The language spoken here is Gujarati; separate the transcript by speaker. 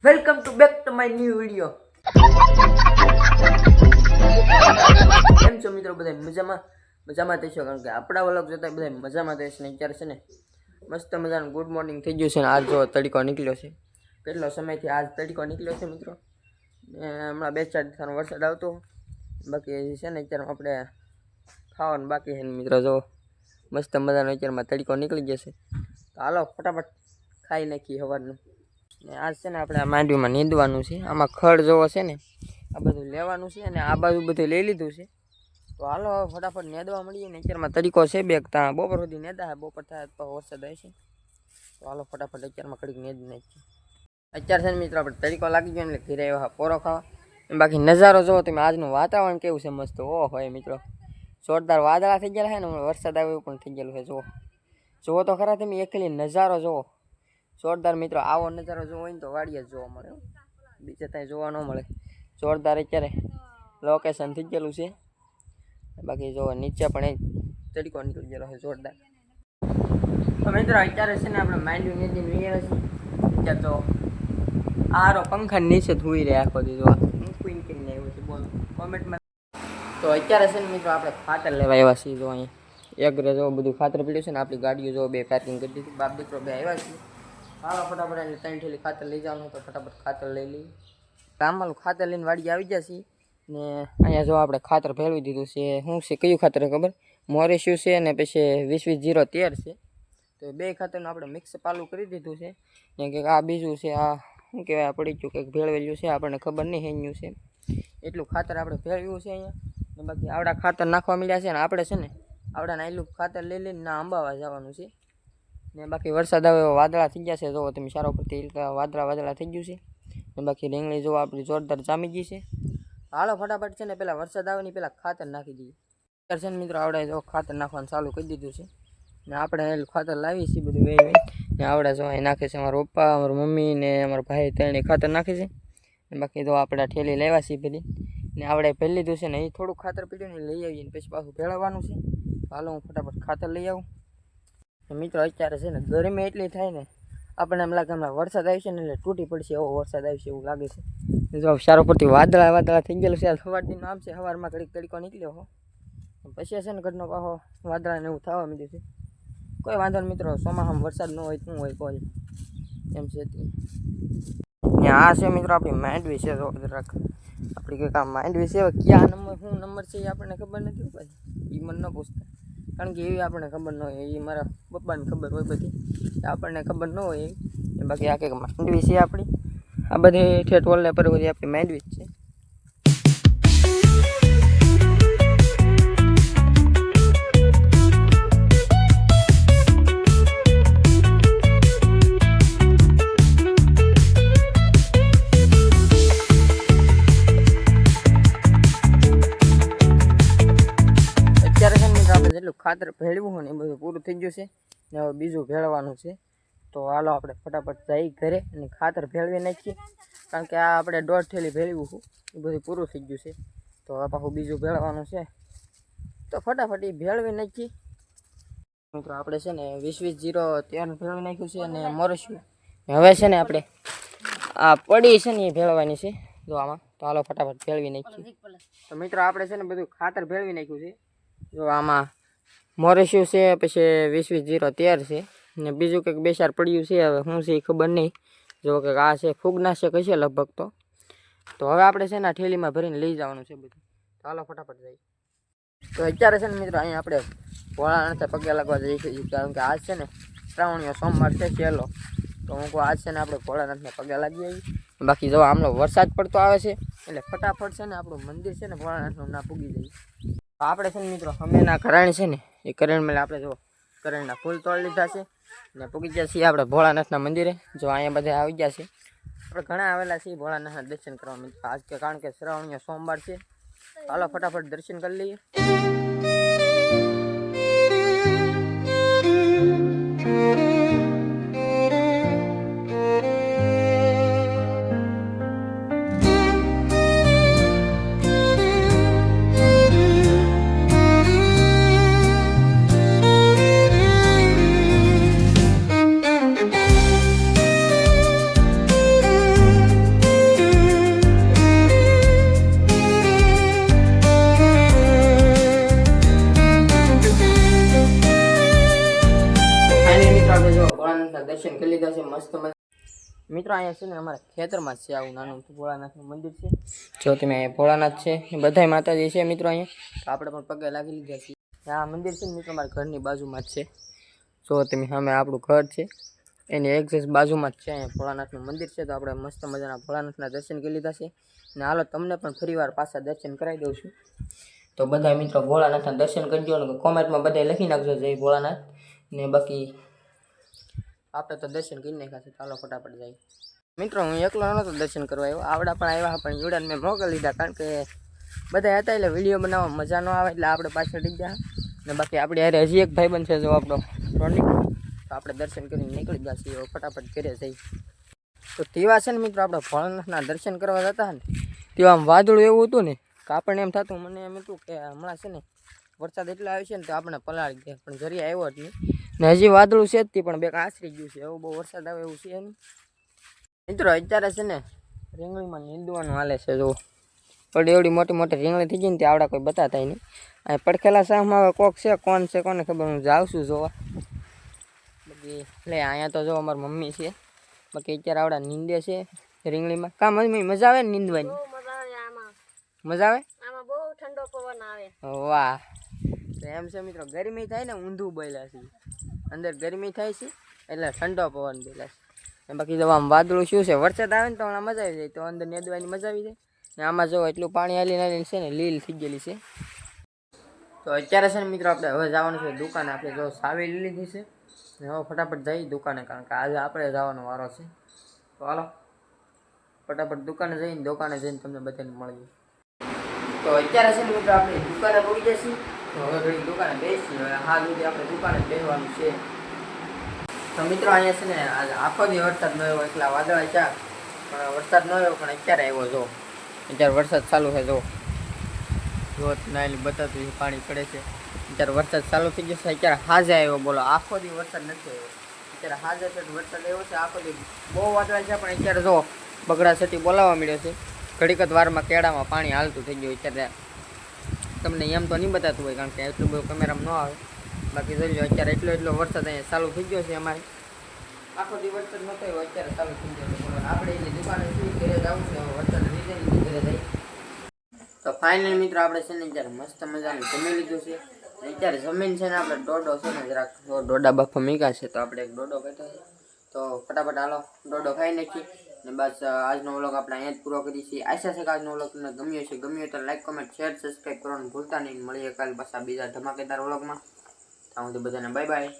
Speaker 1: Welcome to back to my new video. કેમ છો મિત્રો? બધા મજામાં થશો, કારણ કે આપણા વ્લોગ જોતા બધા મજામાં થશે ને. અત્યારે છે ને મસ્ત મજાનું ગુડ મોર્નિંગ થઈ ગયું છે ને આજ જો તડકો નીકળ્યો છે. કેટલો સમયથી આજ તડકો નીકળ્યો છે મિત્રો. હમણાં 2-4 દિવસનો વરસાદ આવતો, બાકી છે ને અત્યારે આપણે ખાવાનું બાકી છે ને મિત્રો. જો મસ્ત મજાનો અત્યારમાં તડકો નીકળી જશે, તો હાલો ફટાફટ ખાઈ નાખીએ સવારનું. ને આજ છે ને આપણે આ માંડવીમાં નીંદવાનું છે. આમાં ખડ જોવો છે ને, આ બધું લેવાનું છે અને આ બાજુ બધું લઈ લીધું છે. તો હાલો હવે ફટાફટ નેદવા મળીએ ને. અત્યારમાં તરીકો છે બે ત્યાં બપોર સુધી નેદા, બપોર થાય તો વરસાદ આવશે. તો હાલો ફટાફટ અત્યારમાં કડીક નેદ નાખીએ. અત્યારે છે ને મિત્રો આપણે તરીકો લાગી ગયો એટલે ઘીરે એવા પોરો ખાવા. બાકી નજારો જોવો તમે, આજનું વાતાવરણ કેવું છે મસ્ત. ઓહો હોય મિત્રો, જોરદાર વાદળા થઈ ગયા છે ને, વરસાદ આવ્યો પણ થઈ ગયેલું છે. જુઓ તો ખરા તમે, એકલી નજારો જોવો જોરદાર મિત્રો. આવો નજારો જોવો હોય ને તો વાડીએ જ જોવા મળે, બીજે ત્યાં જોવા ન મળે. જોરદાર અત્યારે લોકેશન થઈ ગયેલું છે. બાકી જો નીચે પણ તડકો નીકળી ગયેલો છે જોરદાર. તો મિત્રો અત્યારે છે ને આપણે માંડવી નદી વીએ છીએ. અત્યારે તો આરો પંખા નીચે ધોઈ રહ્યા આખો દી. જો મૂકીને કરીને આવ્યો છે, બોલો કોમેન્ટમાં. તો અત્યારે છે ને મિત્રો આપણે ખાતર લેવા આવ્યા છીએ. જો અહીંયા એક જો બધું ખાતર પીડ્યું છે ને, આપણી ગાડીઓ જો બે પાર્કિંગ કરી દીધી. બાપ દીકરો બે આવ્યા છીએ. હાલો ફટાફટ એટલે 3 થેલી ખાતર લઈ જવાનું, તો ફટાફટ ખાતર લઈ લઈએ. ગામમાં ખાતર લઈને વાડી આવી જશે ને. અહીંયા જો આપણે ખાતર ભેળવી દીધું છે. શું છે, કયું ખાતર ખબર? મોરેશિયું છે ને પછી 20-20-0-13 છે. તો બે ખાતરનું આપણે મિક્સ પાલું કરી દીધું છે ને. કે આ બીજું છે, આ શું કહેવાય, પડી ગયું કંઈક ભેળવેલું છે, આપણને ખબર નહીં હેન્યું છે. એટલું ખાતર આપણે ભેળવ્યું છે અહીંયા. ને બાકી આવડા ખાતર નાખવા મળ્યા છે ને. આપણે છે ને આવડાને આટલું ખાતર લઈ લઈને ના અંબાવા જવાનું છે. ને બાકી વરસાદ આવે વાદળા થઈ ગયા છે. જો તમે સારો પરથી વાદળા થઈ ગયું છે. ને બાકી રીંગણી જો આપણી જોરદાર જામી ગઈ છે. હાલો ફટાફટ છે ને પહેલાં વરસાદ આવે ને પહેલાં ખાતર નાખી દઈએ. અત્યારે છે ને મિત્રો આવડે જો ખાતર નાખવાનું ચાલુ કરી દીધું છે. ને આપણે એટલું ખાતર લાવીએ છીએ બધું વેઈ ને. આવડે જો અહીં નાખે છે અમારા પપ્પા, અમારા મમ્મી ને અમારા ભાઈ, ત્રણેય ખાતર નાખે છે. ને બાકી તો આપણે ઠેલી લેવા છીએ બધી. ને આપણે પહેલી લીધું છે ને એ થોડુંક ખાતર પીડ્યું ને લઈ આવીએ ને પછી પાછું ભેળવવાનું છે. હાલો હું ફટાફટ ખાતર લઈ આવું. મિત્રો અત્યારે છે ને ગરમી એટલી થાય ને, આપણને એમ લાગે હમણાં વરસાદ આવશે ને એટલે તૂટી પડશે, એવો વરસાદ આવશે એવું લાગે છે. જો સારો પરથી વાદળા થઈ ગયેલું છે. સવારથી આમ છે, સવારમાં ઘડીક તડકો નીકળ્યો હો, પછી છે ને ઘરનો પાછો વાદળાને એવું થવા માંડ્યું છે. કોઈ વાંધો નહીં મિત્રો, ચોમાસામાં વરસાદ ન હોય શું હોય કોઈ એમ છે. આ છે મિત્રો આપણી માંડવી છે. જો જરાક આપણી કંઈક આ માંડવી છે. ક્યાં નંબર શું નંબર છે એ આપણને ખબર નથી ભાઈ, એ મને ન પૂછતા, કારણ કે એવી આપણને ખબર ન હોય. એ મારા પપ્પાને ખબર હોય બધી, આપણને ખબર ન હોય એ. બાકી આ કંઈક માંડવી છે આપણી. આ બધી ઠેઠ વોલને પર બધી આપણી માંડવી જ છે. જેટલું ખાતર ભેળવું હોય ને એ બધું પૂરું થઈ ગયું છે ને. હવે બીજું ભેળવાનું છે. તો હાલો આપણે ફટાફટ જઈ ઘરે અને ખાતર ભેળવી નાખીએ, કારણ કે આ આપણે 1.5 થેલી ભેળવ્યું હતું એ બધું પૂરું થઈ ગયું છે. તો હવે પાછું બીજું ભેળવાનું છે, તો ફટાફટ એ ભેળવી નાખીએ. મિત્રો આપણે છે ને 20-20-0-13 ભેળવી નાખ્યું છે અને મોરસ્યું. હવે છે ને આપણે આ પડી છે ને એ ભેળવાની છે જો આમાં. તો હાલો ફટાફટ ભેળવી નાખીએ. તો મિત્રો આપણે છે ને બધું ખાતર ભેળવી નાખ્યું છે. જો આમાં મોરેશિયું છે, પછી 20-20-0-13 છે ને બીજું કંઈક 2-4 પડ્યું છે. હવે શું છે એ ખબર નહીં. જો કંઈક આ છે ફૂગનાશક હશે લગભગ. તો હવે આપણે છે ને આ ઠેલીમાં ભરીને લઈ જવાનું છે બધું. ચાલો ફટાફટ જઈએ. તો અત્યારે છે ને મિત્રો અહીંયા આપણે ભોળાનાથે પગે લાગવા જઈએ છીએ, કારણ કે આજ છે ને શ્રાવણીયો સોમવાર છે પહેલો. તો હું કહું આજ છે ને આપણે ભોળાનાથને પગે લાગી આવીએ. બાકી જો આમનો વરસાદ પડતો આવે છે એટલે ફટાફટ છે ને આપણું મંદિર છે ને ભોળાનાથનું ના પૂગી જઈએ. આપણે છે ને મિત્રો હમેના કરાણ છે ને એ કરણ મેળે આપણે જો કરણના ફૂલ તોડી લીધા છે ને પૂગી ગયા છીએ આપણે ભોળાનાથના મંદિરે. જો અહીંયા બધા આવી ગયા છે, આપણે ઘણા આવેલા છીએ ભોળાનાથના દર્શન કરવા મિત્રો. આજ કે કારણ કે શ્રાવણીય સોમવાર છે. હાલો ફટાફટ દર્શન કરી લઈએ. દર્શન કરી લીધા છે મસ્ત મિત્રો. અહીંયા છે ને અમારા ખેતરમાં છે આવું નાનું ભોળાનાથનું મંદિર છે. જો તમે અહીંયા ભોળાનાથ છે, બધાય માતાજી છે મિત્રો. અહીંયા તો આપણે પણ પગે લાગી લીધા છીએ. આ મંદિર છે ને મિત્રો અમારા ઘરની બાજુમાં જ છે. જો તમે સામે આપણું ઘર છે એની એક્ઝેક્ટ બાજુમાં જ છે અહીંયા ભોળાનાથનું મંદિર છે. તો આપણે મસ્ત મજાના ભોળાનાથના દર્શન કરી લીધા છે. અને હાલો તમને પણ ફરીવાર પાછા દર્શન કરાવી દઉં છું. તો બધા મિત્રો ભોળાનાથના દર્શન કરજો અને કોમેન્ટમાં બધા લખી નાખજો જય ભોળાનાથ. ને બાકી આપણે તો દર્શન કરી નાખ્યા છે. ચાલો ફટાફટ જાય. મિત્રો હું એકલો નહોતો દર્શન કરવા આવ્યો, આવડા પણ આવ્યા પણ જોડાને મેં મોકલી લીધા કારણ કે બધા હતા એટલે વિડીયો બનાવવા મજા ન આવે એટલે આપણે પાછળ રહી ગયા. ને બાકી આપણે યારે હજી એક ભાઈબંધ છે જો આપણો રોનિક, તો આપણે દર્શન કરીને નીકળી ગયા છીએ ફટાફટ ઘરે જઈ. તો તેવા છે ને મિત્રો આપણે ભોળાનાથના દર્શન કરવા જતા ને તેવા આમ વાદળું એવું હતું ને કે આપણને એમ થતું, મને એમ હતું કે હમણાં છે ને વરસાદ એટલો આવે છે ને તો આપણે પલાળી ગયા, પણ જરી આવ્યો જ નહીં. ને હજી વાદળું છે જ તે પણ બે આશરી ગયું છે, એવું બહુ વરસાદ આવે એવું છે નહીં મિત્રો. અત્યારે છે ને રીંગણીમાં નીંદવાનું હાલે છે. જો પણ એવડી મોટી મોટી રીંગણી થઈ ગઈ ને તે આવડા કોઈ બતાતા નહીં. અહીં પડખેલા સામમાં હવે કોક છે, કોણ છે કોને ખબર, હું જાઉં છું જોવા. બાકી એટલે અહીંયા તો જો અમારી મમ્મી છે, બાકી અત્યારે આવડા નીંદે છે રીંગણીમાં. કા મમ્મી મજા આવે ને નીંદવાની? મજા આવે? બહુ ઠંડો પવન આવે. વાહ, એમ છે મિત્રો. ગરમી થાય ને ઊંધું બોલ્યા છે, અંદર ગરમી થાય છે એટલે ઠંડો પવન બોલ્યા છે. બાકી જો આમ વાદળું શું છે, વરસાદ આવે ને તો હમણાં મજા આવી જાય, તો અંદર નેદવાની મજા આવી જાય. ને આમાં જો એટલું પાણી હાલીને હાલીને છે ને લીલ થઈ ગયેલી છે. તો અત્યારે છે ને મિત્રો આપણે હવે જવાનું છે દુકાને. આપણે જો સાવી લઈ લીધી છે ને હવે ફટાફટ જઈ દુકાને, કારણ કે આજે આપણે જવાનો વારો છે. તો હાલો ફટાફટ દુકાને જઈને તમને બધાને મળીએ. તો અત્યારે છે ને મિત્રો આપણે દુકાને પહોંચી જઈશું. તો હવે ઘડી દુકાને બેસી, હવે હાલ સુધી આપણે દુકાને બેસવાનું છે. તો મિત્રો અહીંયા છે ને આજે આખો દી વરસાદ ન આવ્યો, એટલા વાદળા ચા પણ વરસાદ ન આવ્યો, પણ અત્યારે આવ્યો. જો અત્યારે વરસાદ ચાલુ છે. જો નાયલી બતાતું પાણી પડે છે. અત્યારે વરસાદ ચાલુ થઈ જશે. અત્યારે હાજે આવ્યો, બોલો આખો દી વરસાદ નથી આવ્યો. અત્યારે હાજે વરસાદ આવ્યો છે. આખો દી બહુ વાદળા છે પણ અત્યારે જો બગડા સટી બોલાવવા મળ્યો છે. ઘડીક જ વારમાં કેળામાં પાણી હાલતું થઈ ગયું. અત્યારે તમને એમ તો નહીં બતાતું હોય કારણ કે એટલું બધું કેમેરામાં ન આવે. બાકી જોઈ લો અત્યારે એટલો વરસાદ અહીંયા ચાલુ થઈ ગયો છે. અમારે આખો દી વરસાદ નહોતો આવ્યો, અત્યારે ચાલુ થઈ ગયો છે. બોલો આપણે એની દુકાને શું ઘરે જવું છે, વરસાદ લીધે ઘરે જઈ. તો ફાઇનલ મિત્રો આપણે છે ને અત્યારે મસ્ત મજાનું જમી લીધું છે. અત્યારે જમીન છે ને આપણે ડોડો છે ને જરાક ડોડા બાફા મીકા છે, તો આપણે એક ડોડો કહેતો છે. તો ફટાફટ હાલો ડોડો ખાઈ નાખી ને બસ આજનો વ્લોગ આપણે અહીંયા જ પૂરો કરીએ છીએ. આશા છે કે આજનો વ્લોગ તમને ગમ્યો છે. ગમ્યો તો લાઈક કમેન્ટ શેર સબસ્ક્રાઈબ કરવાનું ભૂલતા નહીં. મળીએ કાલે પાછા બીજા ધમાકેદાર વ્લોગમાં. ત્યાં સુધી બધાને બાય બાય.